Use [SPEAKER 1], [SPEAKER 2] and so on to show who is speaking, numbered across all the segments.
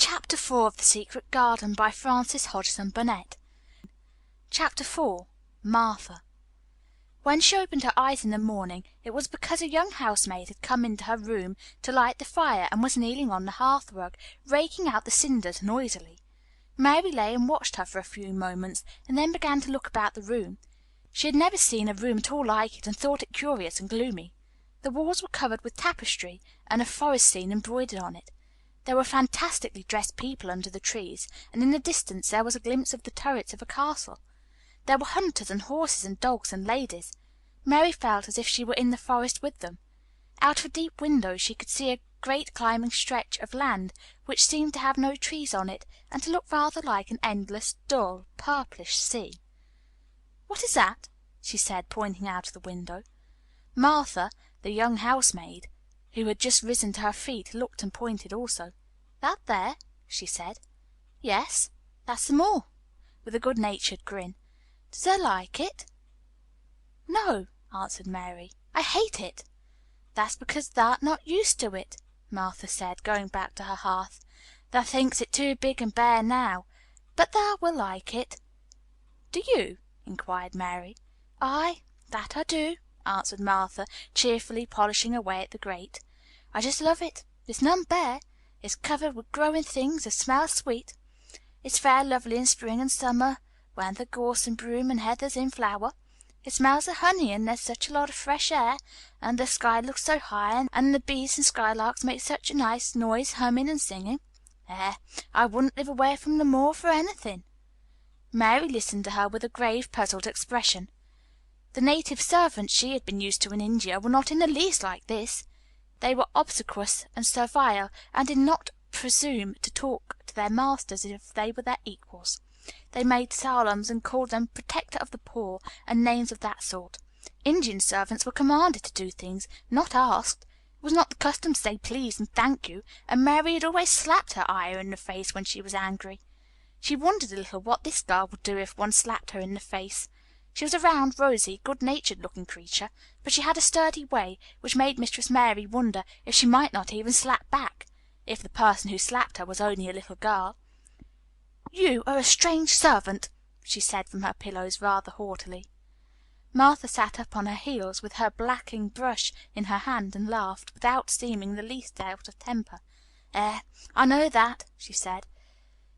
[SPEAKER 1] Chapter 4 of The Secret Garden by Frances Hodgson Burnett. Chapter 4 Martha. When she opened her eyes in the morning, it was because a young housemaid had come into her room to light the fire and was kneeling on the hearth rug, raking out the cinders noisily. Mary lay and watched her for a few moments, and then began to look about the room. She had never seen a room at all like it, and thought it curious and gloomy. The walls were covered with tapestry, and a forest scene embroidered on it. There were fantastically dressed people under the trees, and in the distance there was a glimpse of the turrets of a castle. There were hunters and horses and dogs and ladies. Mary felt as if she were in the forest with them. Out of a deep window she could see a great climbing stretch of land which seemed to have no trees on it, and to look rather like an endless, dull, purplish sea. "What is that?" she said, pointing out of the window. Martha, the young housemaid, who had just risen to her feet, looked and pointed also. "That there?" she said. "Yes, that's the moor," with a good-natured grin. "Does thee like it?" "No," answered Mary. "I hate it." "That's because thou'rt not used to it," Martha said, going back to her hearth. "Thou thinks it too big and bare now, but thou will like it." "Do you?" inquired Mary. "Aye, that I do," answered Martha, cheerfully polishing away at the grate. "I just love it. It's none bare. It's covered with growing things as smells sweet. It's fair lovely in spring and summer, when the gorse and broom and heather's in flower. It smells of honey, and there's such a lot of fresh air, and the sky looks so high, and the bees and skylarks make such a nice noise, humming and singing. I wouldn't live away from the moor for anything." Mary listened to her with a grave, puzzled expression. The native servants she had been used to in India were not in the least like this. They were obsequious and servile, and did not presume to talk to their masters as if they were their equals. They made salaams and called them "protector of the poor," and names of that sort. Indian servants were commanded to do things, not asked. It was not the custom to say please and thank you, and Mary had always slapped her ayah in the face when she was angry. She wondered a little what this girl would do if one slapped her in the face. She was a round, rosy, good-natured-looking creature, but she had a sturdy way, which made Mistress Mary wonder if she might not even slap back, if the person who slapped her was only a little girl. "You are a strange servant," she said from her pillows rather haughtily. Martha sat up on her heels, with her blacking brush in her hand, and laughed, without seeming the least out of temper. I know that," she said.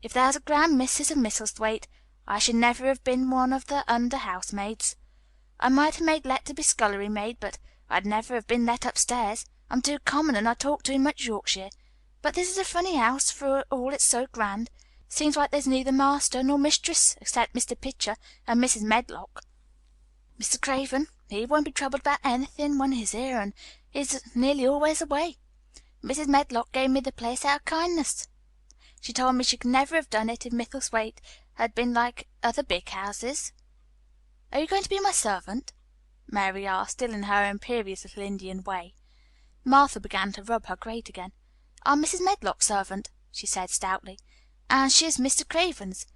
[SPEAKER 1] "If there was a grand missus of Misselthwaite, I should never have been one of the under housemaids. I might have made let to be scullery maid, but I'd never have been let upstairs. I'm too common, and I talk too much Yorkshire. But this is a funny house, for all it's so grand. Seems like there's neither master nor mistress, except Mr. Pitcher and Mrs. Medlock. Mr. Craven, he won't be troubled about anything when he's here, and is nearly always away. Mrs. Medlock gave me the place out of kindness. She told me she could never have done it if Misselthwaite had been like other big houses." "Are you going to be my servant?" Mary asked, still in her imperious little Indian way. Martha began to rub her grate again. "I'm Mrs. Medlock's servant," she said stoutly, "and she is Mr. Craven's.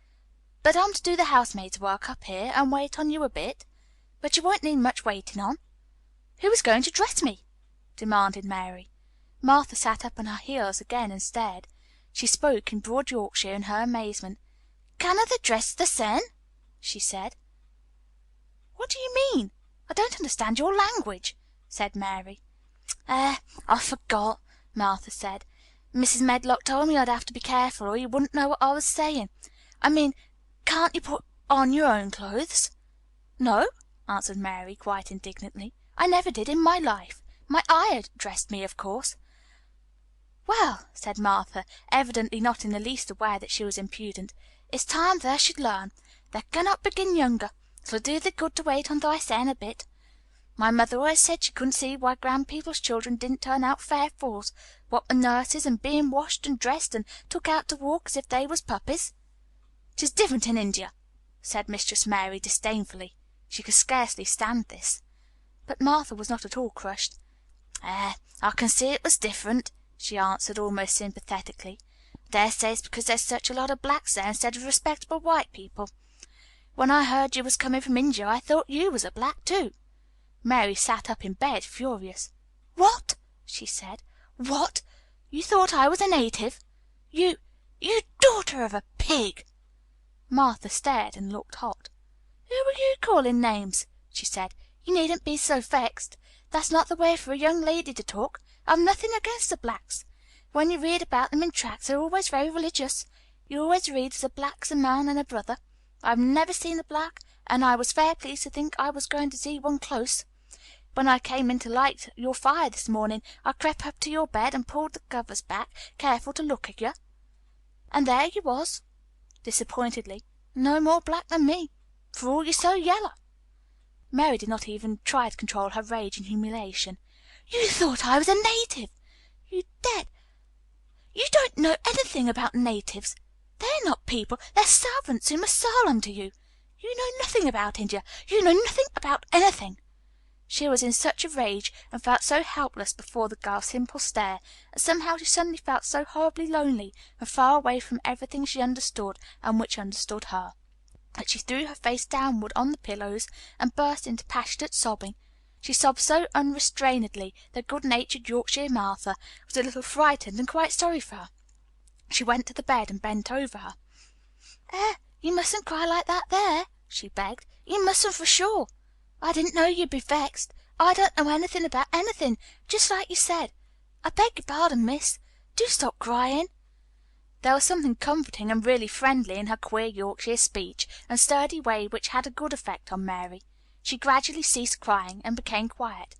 [SPEAKER 1] But I'm to do the housemaid's work up here, and wait on you a bit. But you won't need much waiting on." "Who is going to dress me?" demanded Mary. Martha sat up on her heels again and stared. She spoke in broad Yorkshire in her amazement. "Canna the dress the sen?" she said. "What do you mean? I don't understand your language," said Mary. "I forgot," Martha said. "Mrs. Medlock told me I'd have to be careful, or you wouldn't know what I was saying. I mean, can't you put on your own clothes?" "No," answered Mary, quite indignantly. "I never did in my life. My ayah dressed me, of course." "Well," said Martha, evidently not in the least aware that she was impudent, "it's time thou should learn. Thou cannot begin younger. It'll do thee good to wait on thysen a bit. My mother always said she couldn't see why grand people's children didn't turn out fair fools, what with nurses, and being washed and dressed and took out to walk as if they was puppies." "'Tis different in India," said Mistress Mary disdainfully. She could scarcely stand this. But Martha was not at all crushed. "I can see it was different," she answered, almost sympathetically. "I dare say it's because there's such a lot of blacks there instead of respectable white people. When I heard you was coming from India, I thought you was a black too." Mary sat up in bed, furious. "What?" she said. "What? You thought I was a native? You "You daughter of a pig!" Martha stared and looked hot. "Who are you calling names?" she said. "You needn't be so vexed. That's not the way for a young lady to talk. I've nothing against the blacks. When you read about them in tracts they're always very religious. You always read as a black's a man and a brother. I've never seen a black, and I was fair pleased to think I was going to see one close. When I came in to light your fire this morning, I crept up to your bed and pulled the covers back, careful to look at you. And there you was, disappointedly, no more black than me, for all you're so yeller." Mary did not even try to control her rage and humiliation. "You thought I was a native! You dead! You don't know anything about natives. They're not people, they're servants who must solemn to you. You know nothing about India. You know nothing about anything." She was in such a rage, and felt so helpless before the girl's simple stare, that somehow she suddenly felt so horribly lonely and far away from everything she understood and which understood her, that she threw her face downward on the pillows and burst into passionate sobbing. She sobbed so unrestrainedly that good-natured Yorkshire Martha was a little frightened and quite sorry for her. She went to the bed and bent over her. You mustn't cry like that there," she begged. "You mustn't for sure. I didn't know you'd be vexed. I don't know anything about anything, just like you said. I beg your pardon, miss. Do stop crying." There was something comforting and really friendly in her queer Yorkshire speech and sturdy way which had a good effect on Mary. She gradually ceased crying and became quiet.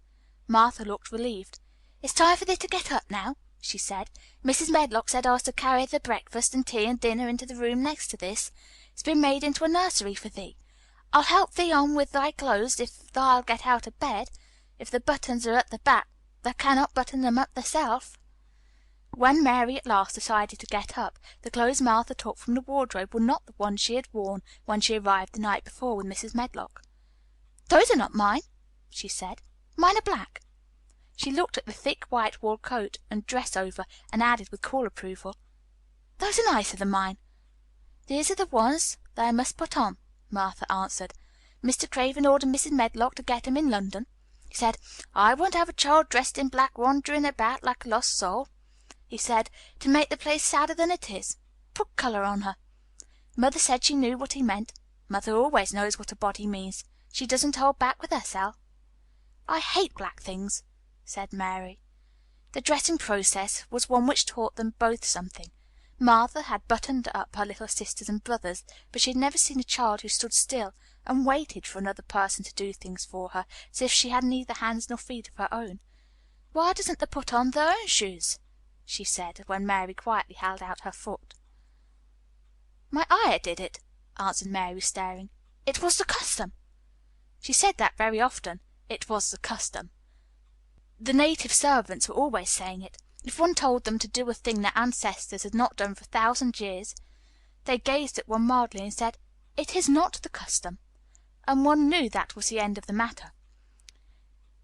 [SPEAKER 1] Martha looked relieved. "It's time for thee to get up now," she said. "Mrs. Medlock said I was to carry the breakfast and tea and dinner into the room next to this. It's been made into a nursery for thee. I'll help thee on with thy clothes if thou'll get out of bed. If the buttons are at the back, thou cannot button them up thyself." When Mary at last decided to get up, the clothes Martha took from the wardrobe were not the ones she had worn when she arrived the night before with Mrs. Medlock. "Those are not mine," she said. "Mine are black." She looked at the thick white wool coat and dress over, and added with cool approval, "Those are nicer than mine." "These are the ones thou must put on," Martha answered. "Mr. Craven ordered Mrs. Medlock to get 'em in London. He said, 'I won't have a child dressed in black wandering about like a lost soul.' He said, 'to make the place sadder than it is. Put color on her.' Mother said she knew what he meant. Mother always knows what a body means. She doesn't hold back with herself." "I hate black things," said Mary. The dressing process was one which taught them both something. Martha had buttoned up her little sisters and brothers, but she had never seen a child who stood still and waited for another person to do things for her, as if she had neither hands nor feet of her own. "Why doesn't they put on their own shoes?" she said, when Mary quietly held out her foot. "My ayah did it," answered Mary, staring. "It was the custom." She said that very often. It was the custom. The native servants were always saying it. If one told them to do a thing their ancestors had not done for 1,000 years, they gazed at one mildly and said, "It is not the custom," and one knew that was the end of the matter.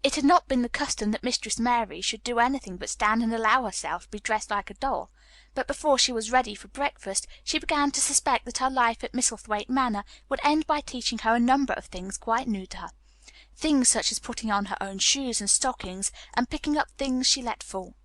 [SPEAKER 1] It had not been the custom that Mistress Mary should do anything but stand and allow herself to be dressed like a doll, but before she was ready for breakfast she began to suspect that her life at Misselthwaite Manor would end by teaching her a number of things quite new to her. Things such as putting on her own shoes and stockings and picking up things she let fall.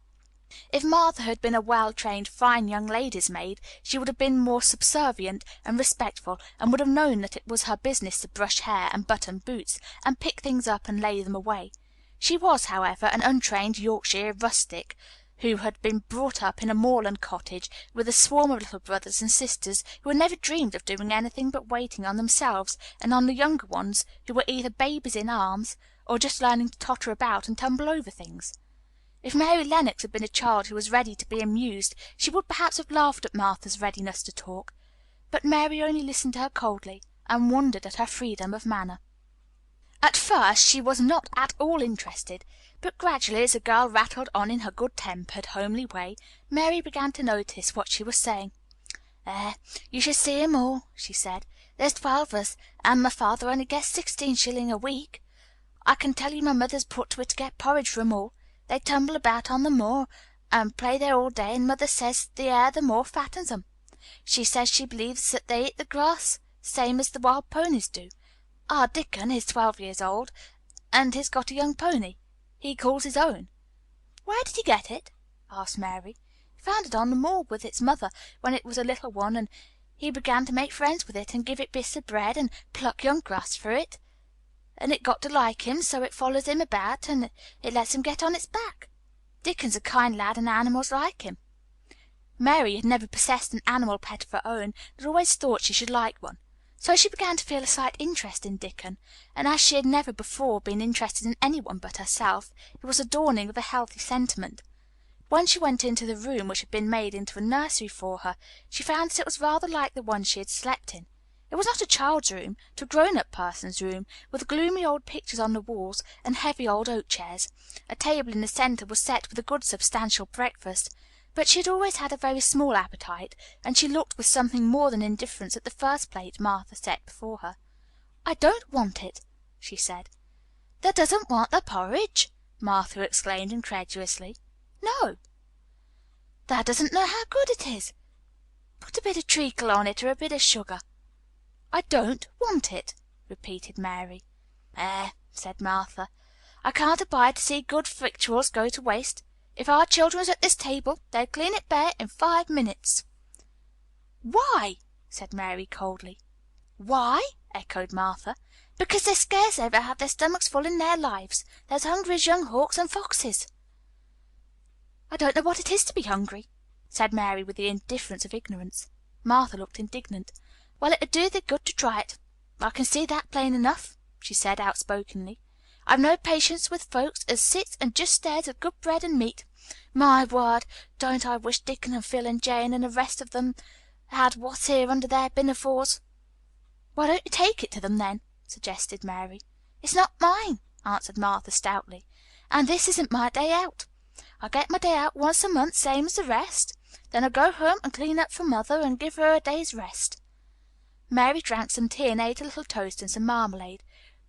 [SPEAKER 1] If Martha had been a well-trained, fine young lady's maid, she would have been more subservient and respectful, and would have known that it was her business to brush hair and button boots, and pick things up and lay them away. She was, however, an untrained Yorkshire rustic, who had been brought up in a moorland cottage with a swarm of little brothers and sisters who had never dreamed of doing anything but waiting on themselves and on the younger ones, who were either babies in arms or just learning to totter about and tumble over things. If Mary Lennox had been a child who was ready to be amused, she would perhaps have laughed at Martha's readiness to talk. But Mary only listened to her coldly, and wondered at her freedom of manner. At first she was not at all interested, but gradually, as the girl rattled on in her good-tempered, homely way, Mary began to notice what she was saying. You should see 'em all," she said. "There's 12 of us, and my father only gets 16 shillings a week. I can tell you my mother's put to it to get porridge for 'em all. They tumble about on the moor and play there all day, and mother says the air the moor fattens 'em. She says she believes that they eat the grass same as the wild ponies do. Our Dickon is 12 years old, and he's got a young pony he calls his own." "Where did he get it?" asked Mary. He found it on the moor with its mother when it was a little one, and he began to make friends with it and give it bits of bread and pluck young grass for it, and it got to like him, so it follows him about and it lets him get on its back. Dickon's a kind lad, and animals like him." Mary had never possessed an animal pet of her own, but always thought she should like one. So she began to feel a slight interest in Dickon, and as she had never before been interested in any one but herself, it was a dawning of a healthy sentiment. When she went into the room which had been made into a nursery for her, she found that it was rather like the one she had slept in. It was not a child's room, but a grown-up person's room, with gloomy old pictures on the walls and heavy old oak chairs. A table in the centre was set with a good substantial breakfast, but she had always had a very small appetite, and she looked with something more than indifference at the first plate Martha set before her. "I don't want it," she said. "Thou doesn't want the porridge?" Martha exclaimed incredulously. "No." "Thou doesn't know how good it is. Put a bit of treacle on it, or a bit of sugar." "I don't want it," repeated Mary. Said Martha, "I can't abide to see good victuals go to waste. If our children was at this table, they'd clean it bare in 5 minutes." "Why?" said Mary coldly. "Why?" echoed Martha. "Because they scarce ever have their stomachs full in their lives. They're as hungry as young hawks and foxes." "I don't know what it is to be hungry," said Mary with the indifference of ignorance. Martha looked indignant. "Well, it'd do thee good to try it. I can see that plain enough," she said outspokenly. "I've no patience with folks as sits and just stares at good bread and meat. My word, don't I wish Dickon and Phil and Jane and the rest of them had what's here under their pinafores." "Why don't you take it to them, then?" suggested Mary. "It's not mine," answered Martha stoutly, "and this isn't my day out. I get my day out once a month, same as the rest. Then I go home and clean up for mother and give her a day's rest." Mary drank some tea and ate a little toast and some marmalade.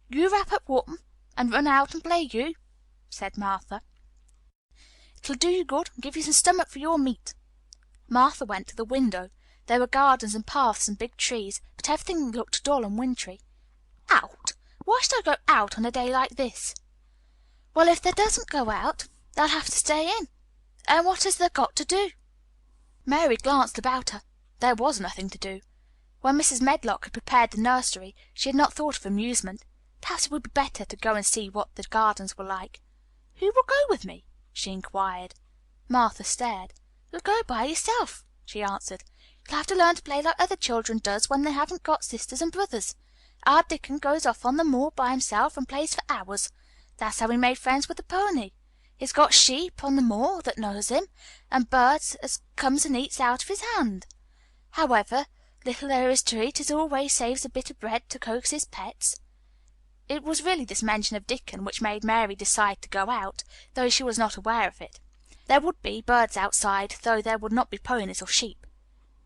[SPEAKER 1] "You wrap up warm and run out and play, you," said Martha. "It'll do you good and give you some stomach for your meat." Martha went to the window. There were gardens and paths and big trees, but everything looked dull and wintry. "Out? Why should I go out on a day like this?" "Well, if thou doesn't go out, thou'll have to stay in. And what has thou got to do?" Mary glanced about her. There was nothing to do. When Mrs. Medlock had prepared the nursery, she had not thought of amusement. Perhaps it would be better to go and see what the gardens were like. "Who will go with me?" she inquired. Martha stared. "You'll go by yourself," she answered. "You'll have to learn to play like other children does when they haven't got sisters and brothers. Our Dickon goes off on the moor by himself and plays for hours. That's how he made friends with the pony. He's got sheep on the moor that knows him, and birds as comes and eats out of his hand. However little there is to eat, he always saves a bit of bread to coax his pets." It was really this mention of Dickon which made Mary decide to go out, though she was not aware of it. There would be birds outside, though there would not be ponies or sheep.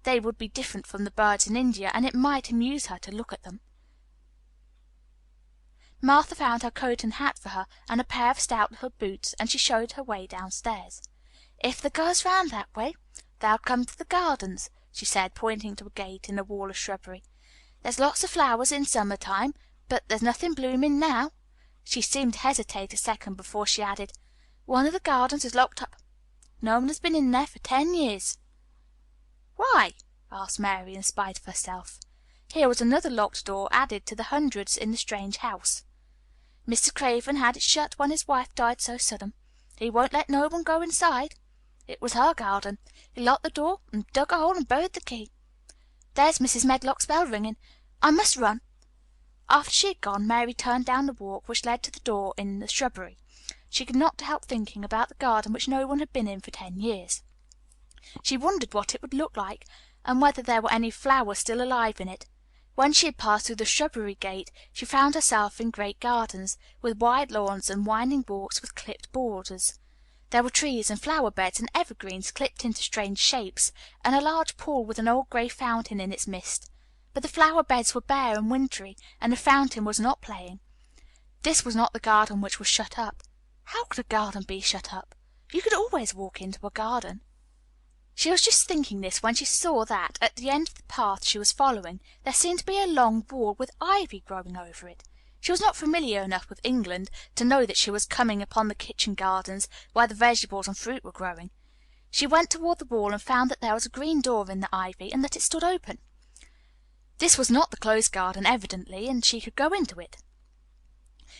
[SPEAKER 1] They would be different from the birds in India, and it might amuse her to look at them. Martha found her coat and hat for her, and a pair of stout little boots, and she showed her way downstairs. "If thou goes round that way, thou'll come to the gardens," she said, pointing to a gate in a wall of shrubbery. "There's lots of flowers in summer time, but there's nothing blooming now." She seemed to hesitate a second before she added, "One of the gardens is locked up. No one has been in there for 10 years." "Why?" asked Mary, in spite of herself. Here was another locked door added to the hundreds in the strange house. "Mr. Craven had it shut when his wife died so sudden. He won't let no one go inside. It was her garden. He locked the door and dug a hole and buried the key. There's Mrs. Medlock's bell ringing. I must run." After she had gone, Mary turned down the walk which led to the door in the shrubbery. She could not help thinking about the garden which no one had been in for 10 years. She wondered what it would look like, and whether there were any flowers still alive in it. When she had passed through the shrubbery gate, she found herself in great gardens, with wide lawns and winding walks with clipped borders. There were trees and flower beds and evergreens clipped into strange shapes, and a large pool with an old gray fountain in its midst. But the flower beds were bare and wintry, and the fountain was not playing. This was not the garden which was shut up. How could a garden be shut up? You could always walk into a garden. She was just thinking this when she saw that, at the end of the path she was following, there seemed to be a long wall with ivy growing over it. She was not familiar enough with England to know that she was coming upon the kitchen gardens where the vegetables and fruit were growing. She went toward the wall and found that there was a green door in the ivy and that it stood open. This was not the closed garden, evidently, and she could go into it.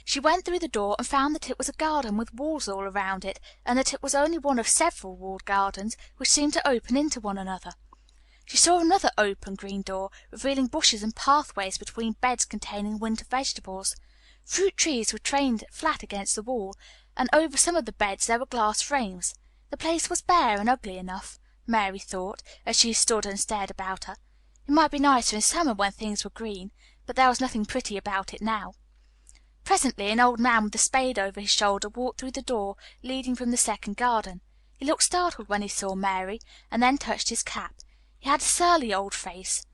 [SPEAKER 1] She went through the door and found that it was a garden with walls all around it, and that it was only one of several walled gardens which seemed to open into one another. She saw another open green door, revealing bushes and pathways between beds containing winter vegetables. Fruit trees were trained flat against the wall, and over some of the beds there were glass frames. The place was bare and ugly enough, Mary thought, as she stood and stared about her. It might be nicer in summer when things were green, but there was nothing pretty about it now. Presently an old man with a spade over his shoulder walked through the door leading from the second garden. He looked startled when he saw Mary, and then touched his cap. He had a surly old face,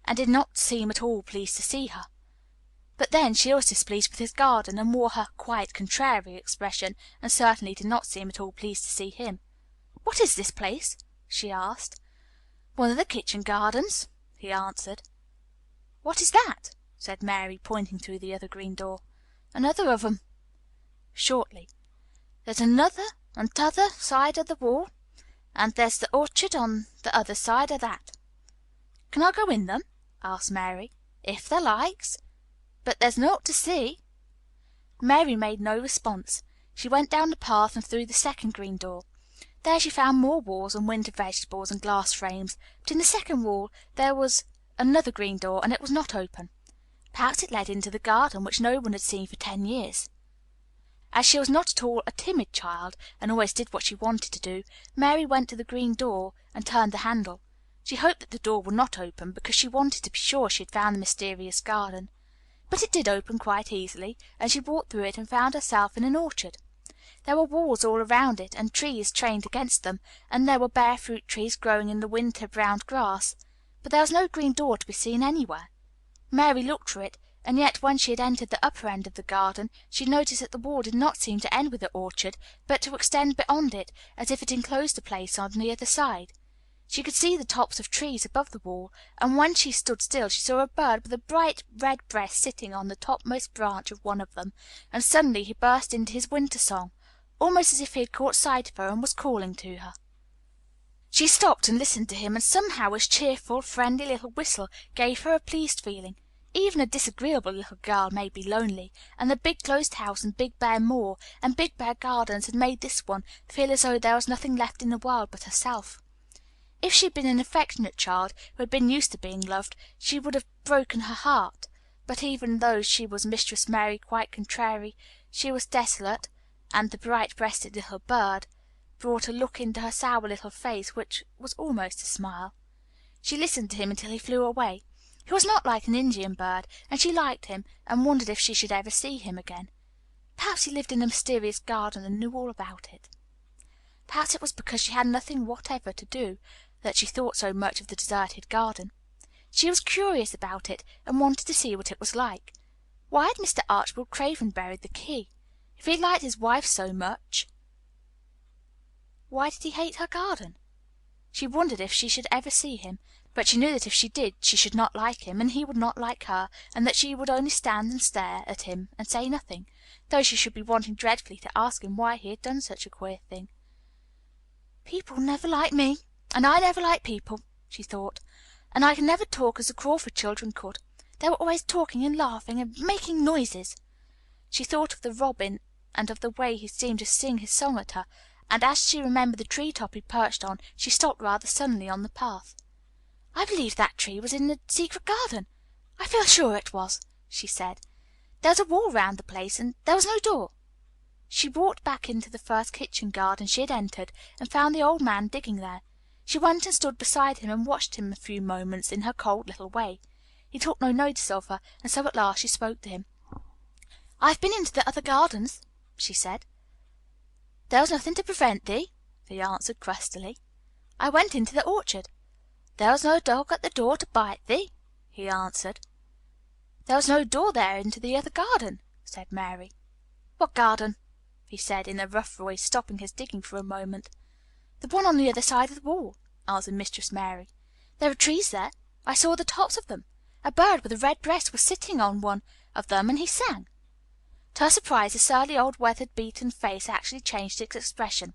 [SPEAKER 1] and did not seem at all pleased to see her. But then she was displeased with his garden, and wore her quite contrary expression, and certainly did not seem at all pleased to see him. "What is this place?" she asked. "One of the kitchen gardens," he answered. "What is that?" said Mary, pointing through the other green door. "Another of 'em." Shortly. "There's another on t'other side of the wall, and there's the orchard on the other side of that." "Can I go in them?" asked Mary. "If thou likes. But there's naught to see." Mary made no response. She went down the path and through the second green door. There she found more walls and winter vegetables and glass frames, but in the second wall there was another green door, and it was not open. Perhaps it led into the garden, which no one had seen for 10 years. As she was not at all a timid child, and always did what she wanted to do, Mary went to the green door and turned the handle. She hoped that the door would not open, because she wanted to be sure she had found the mysterious garden. But it did open quite easily, and she walked through it and found herself in an orchard. There were walls all around it, and trees trained against them, and there were bare fruit trees growing in the winter browned grass, but there was no green door to be seen anywhere. Mary looked for it, and yet when she had entered the upper end of the garden, she noticed that the wall did not seem to end with the orchard, but to extend beyond it, as if it enclosed the place on the other side. She could see the tops of trees above the wall, and when she stood still she saw a bird with a bright red breast sitting on the topmost branch of one of them, and suddenly he burst into his winter song, almost as if he had caught sight of her and was calling to her. She stopped and listened to him, and somehow his cheerful, friendly little whistle gave her a pleased feeling. Even a disagreeable little girl may be lonely, and the big closed house and big bare moor and big bare gardens had made this one feel as though there was nothing left in the world but herself. If she had been an affectionate child who had been used to being loved, she would have broken her heart, but even though she was Mistress Mary quite contrary, she was desolate, and the bright-breasted little bird brought a look into her sour little face which was almost a smile. She listened to him until he flew away. He was not like an Indian bird, and she liked him, and wondered if she should ever see him again. Perhaps he lived in a mysterious garden and knew all about it. Perhaps it was because she had nothing whatever to do that she thought so much of the deserted garden. She was curious about it, and wanted to see what it was like. Why had Mr. Archibald Craven buried the key? If he liked his wife so much, why did he hate her garden? She wondered if she should ever see him, but she knew that if she did she should not like him, and he would not like her, and that she would only stand and stare at him and say nothing, though she should be wanting dreadfully to ask him why he had done such a queer thing. "People never like me, and I never like people," she thought, "and I can never talk as the Crawford children could. They were always talking and laughing and making noises." She thought of the robin and of the way he seemed to sing his song at her, and as she remembered the tree top he perched on, she stopped rather suddenly on the path. "I believe that tree was in the secret garden. I feel sure it was," she said. "There was a wall round the place, and there was no door." She walked back into the first kitchen garden she had entered, and found the old man digging there. She went and stood beside him and watched him a few moments in her cold little way. He took no notice of her, and so at last she spoke to him. "I've been into the other gardens," she said. "There was nothing to prevent thee," he answered crustily. "I went into the orchard." "There was no dog at the door to bite thee," he answered. "There was no door there into the other garden," said Mary. "What garden?" he said in a rough voice, stopping his digging for a moment. "The one on the other side of the wall," answered Mistress Mary. "There are trees there. I saw the tops of them. A bird with a red breast was sitting on one of them, and he sang." To her surprise, the surly old weather-beaten face actually changed its expression.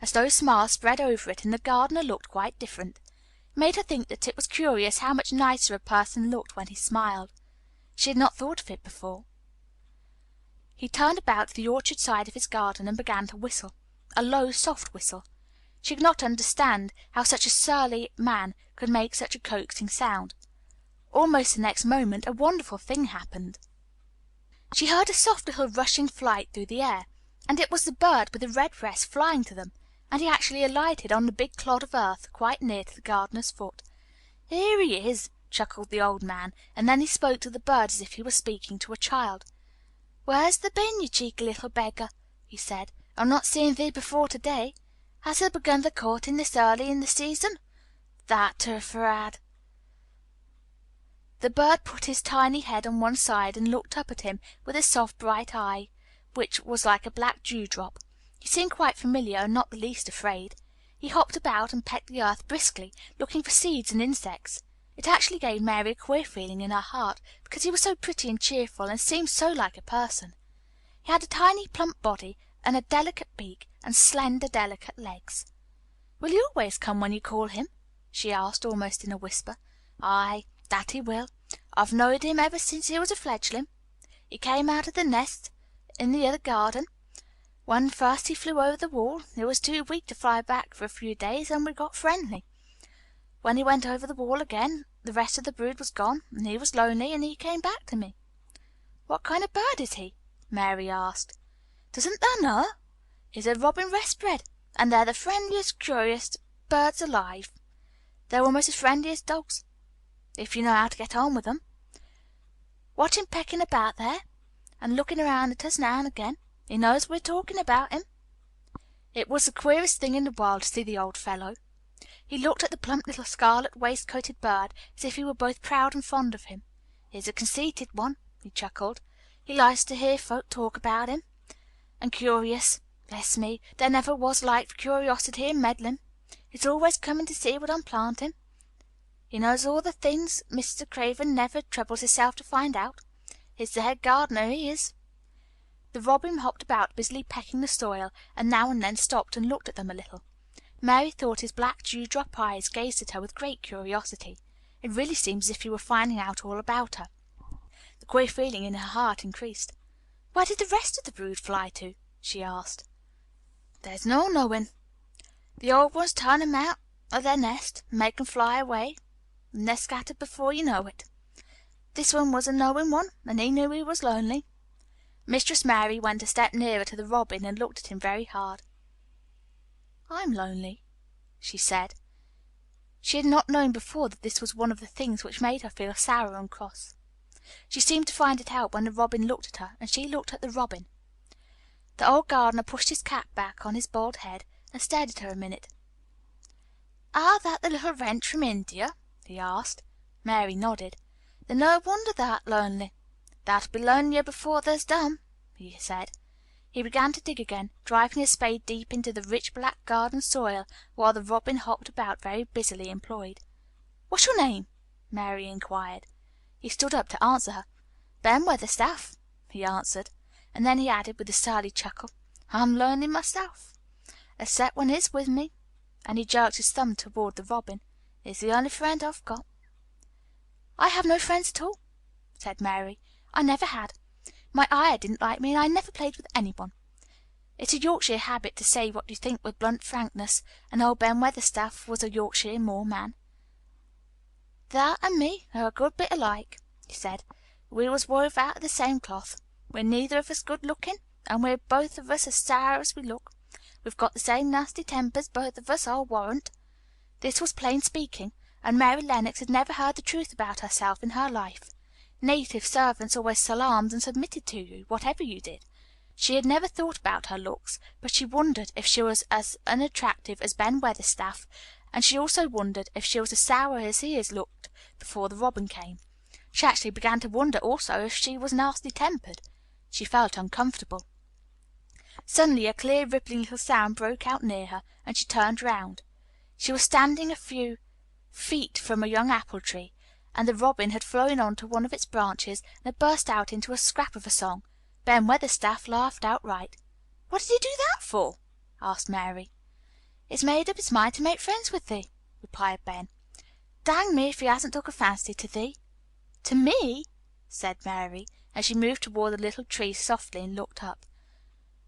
[SPEAKER 1] as though a smile spread over it, and the gardener looked quite different. It made her think that it was curious how much nicer a person looked when he smiled. She had not thought of it before. He turned about to the orchard side of his garden and began to whistle, a low, soft whistle. She could not understand how such a surly man could make such a coaxing sound. Almost the next moment a wonderful thing happened. She heard a soft little rushing flight through the air, and it was the bird with the red breast flying to them, and he actually alighted on the big clod of earth quite near to the gardener's foot. "Here he is," chuckled the old man, and then he spoke to the bird as if he were speaking to a child. "Where's thee been, you cheeky little beggar?" he said. "I've not seen thee before to-day. Has thee begun the courting this early in the season? That turforad." The bird put his tiny head on one side and looked up at him with his soft bright eye, which was like a black dewdrop. He seemed quite familiar and not the least afraid. He hopped about and pecked the earth briskly, looking for seeds and insects. It actually gave Mary a queer feeling in her heart, because he was so pretty and cheerful and seemed so like a person. He had a tiny plump body and a delicate beak and slender, delicate legs. "Will he always come when you call him?" she asked, almost in a whisper. "Aye, that he will. I've knowed him ever since he was a fledgling. He came out of the nest in the other garden. When first he flew over the wall, he was too weak to fly back for a few days, and we got friendly. When he went over the wall again, the rest of the brood was gone, and he was lonely, and he came back to me." "What kind of bird is he?" Mary asked. "Doesn't thou know? He's a robin redbreast, and they're the friendliest, curious birds alive. They're almost as friendly as dogs, if you know how to get on with them. Watch him pecking about there, and looking around at us now and again. He knows we're talking about him." It was the queerest thing in the world to see the old fellow. He looked at the plump little scarlet waistcoated bird as if he were both proud and fond of him. "He's a conceited one," he chuckled. "He likes to hear folk talk about him. And curious. Bless me, there never was like for curiosity and meddling. He's always coming to see what I'm planting. He knows all the things Mr. Craven never troubles himself to find out. He's the head gardener, he is." The robin hopped about busily pecking the soil, and now and then stopped and looked at them a little. Mary thought his black dewdrop eyes gazed at her with great curiosity. It really seemed as if he were finding out all about her. The queer feeling in her heart increased. "Where did the rest of the brood fly to?" she asked. "There's no knowing. The old ones turn 'em out of their nest and make 'em fly away, and they're scattered before you know it. This one was a knowing one, and he knew he was lonely." Mistress Mary went a step nearer to the robin and looked at him very hard. "I'm lonely," she said. She had not known before that this was one of the things which made her feel sour and cross. She seemed to find it out when the robin looked at her, and she looked at the robin. The old gardener pushed his cap back on his bald head and stared at her a minute. "Are that the little wench from India?" he asked. Mary nodded. "Then no wonder thou'rt lonely. Thou'lt be lonelier before thou's done," he said. He began to dig again, driving his spade deep into the rich black garden soil, while the robin hopped about very busily employed. "What's your name?" Mary inquired. He stood up to answer her. "Ben Weatherstaff," he answered, and then he added with a surly chuckle, "I'm lonely myself, except when he's with me," and he jerked his thumb toward the robin. "He's the only friend I've got." "I have no friends at all," said Mary. "I never had. My ayah didn't like me, and I never played with anyone. It's a Yorkshire habit to say what you think with blunt frankness, and old Ben Weatherstaff was a Yorkshire moor man. "Thou and me are a good bit alike," he said. "We was wove out of the same cloth. We're neither of us good looking, and we're both of us as sour as we look. We've got the same nasty tempers, both of us, I'll warrant." This was plain speaking, and Mary Lennox had never heard the truth about herself in her life. Native servants always salaamed and submitted to you, whatever you did. She had never thought about her looks, but she wondered if she was as unattractive as Ben Weatherstaff, and she also wondered if she was as sour as he had looked before the robin came. She actually began to wonder also if she was nasty-tempered. She felt uncomfortable. Suddenly a clear, rippling little sound broke out near her, and she turned round. She was standing a few feet from a young apple tree, and the robin had flown on to one of its branches and had burst out into a scrap of a song. Ben Weatherstaff laughed outright. "What did he do that for?" asked Mary. "He's made up his mind to make friends with thee," replied Ben. "Dang me if he hasn't took a fancy to thee." "To me?" said Mary, and she moved toward the little tree softly and looked up.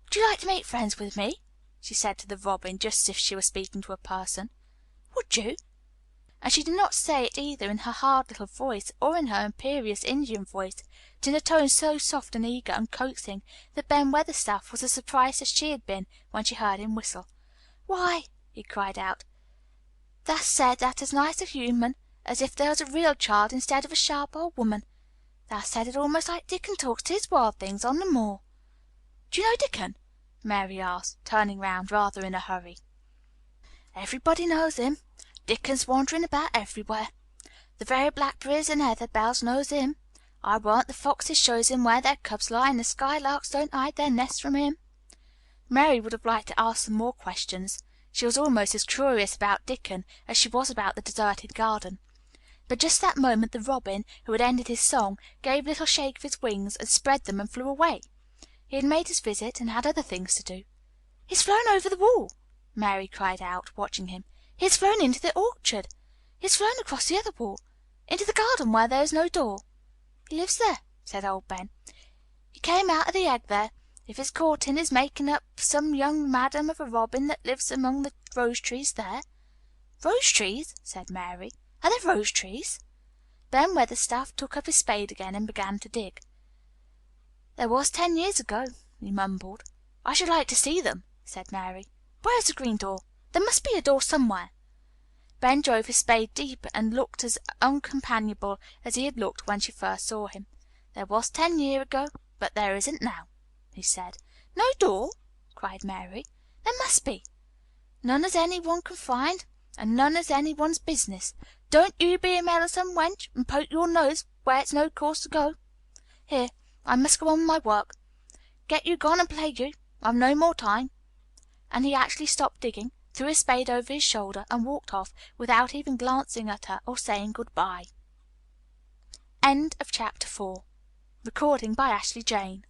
[SPEAKER 1] "Would you like to make friends with me?" she said to the robin, just as if she were speaking to a person. "Would you?" And she did not say it either in her hard little voice or in her imperious Indian voice, but in a tone so soft and eager and coaxing that Ben Weatherstaff was as surprised as she had been when she heard him whistle. "Why," he cried out, "thou said that as nice a human as if there was a real child instead of a sharp old woman. Thou said it almost like Dickon talks to his wild things on the moor." "Do you know Dickon?" Mary asked, turning round rather in a hurry. "Everybody knows him. Dickon's wandering about everywhere. The very blackberries and heather bells knows him. I warrant the foxes shows him where their cubs lie, and the skylarks don't hide their nests from him." Mary would have liked to ask some more questions. She was almost as curious about Dickon as she was about the deserted garden. But just that moment the robin, who had ended his song, gave a little shake of his wings and spread them and flew away. He had made his visit and had other things to do. "He's flown over the wall!" Mary cried out, watching him. "He has flown into the orchard! He has flown across the other wall, into the garden where there is no door." "He lives there," said old Ben. "He came out of the egg there. If it's caught in his making up some young madam of a robin that lives among the rose trees there." "Rose trees?" said Mary. "Are there rose trees?" Ben Weatherstaff took up his spade again and began to dig. "There was 10 years ago," he mumbled. "I should like to see them," said Mary. "Where is the green door? There must be a door somewhere." Ben drove his spade deeper and looked as uncompanionable as he had looked when she first saw him. "There was 10 years ago, but there isn't now," he said. "No door?" cried Mary. "There must be." "None as any one can find, and none as any one's business. Don't you be a meddlesome wench, and poke your nose where it's no cause to go. Here, I must go on with my work. Get you gone and play you. I've no more time." And he actually stopped digging, threw his spade over his shoulder, and walked off without even glancing at her or saying good bye. Chapter 5 Recording by ashleighjane.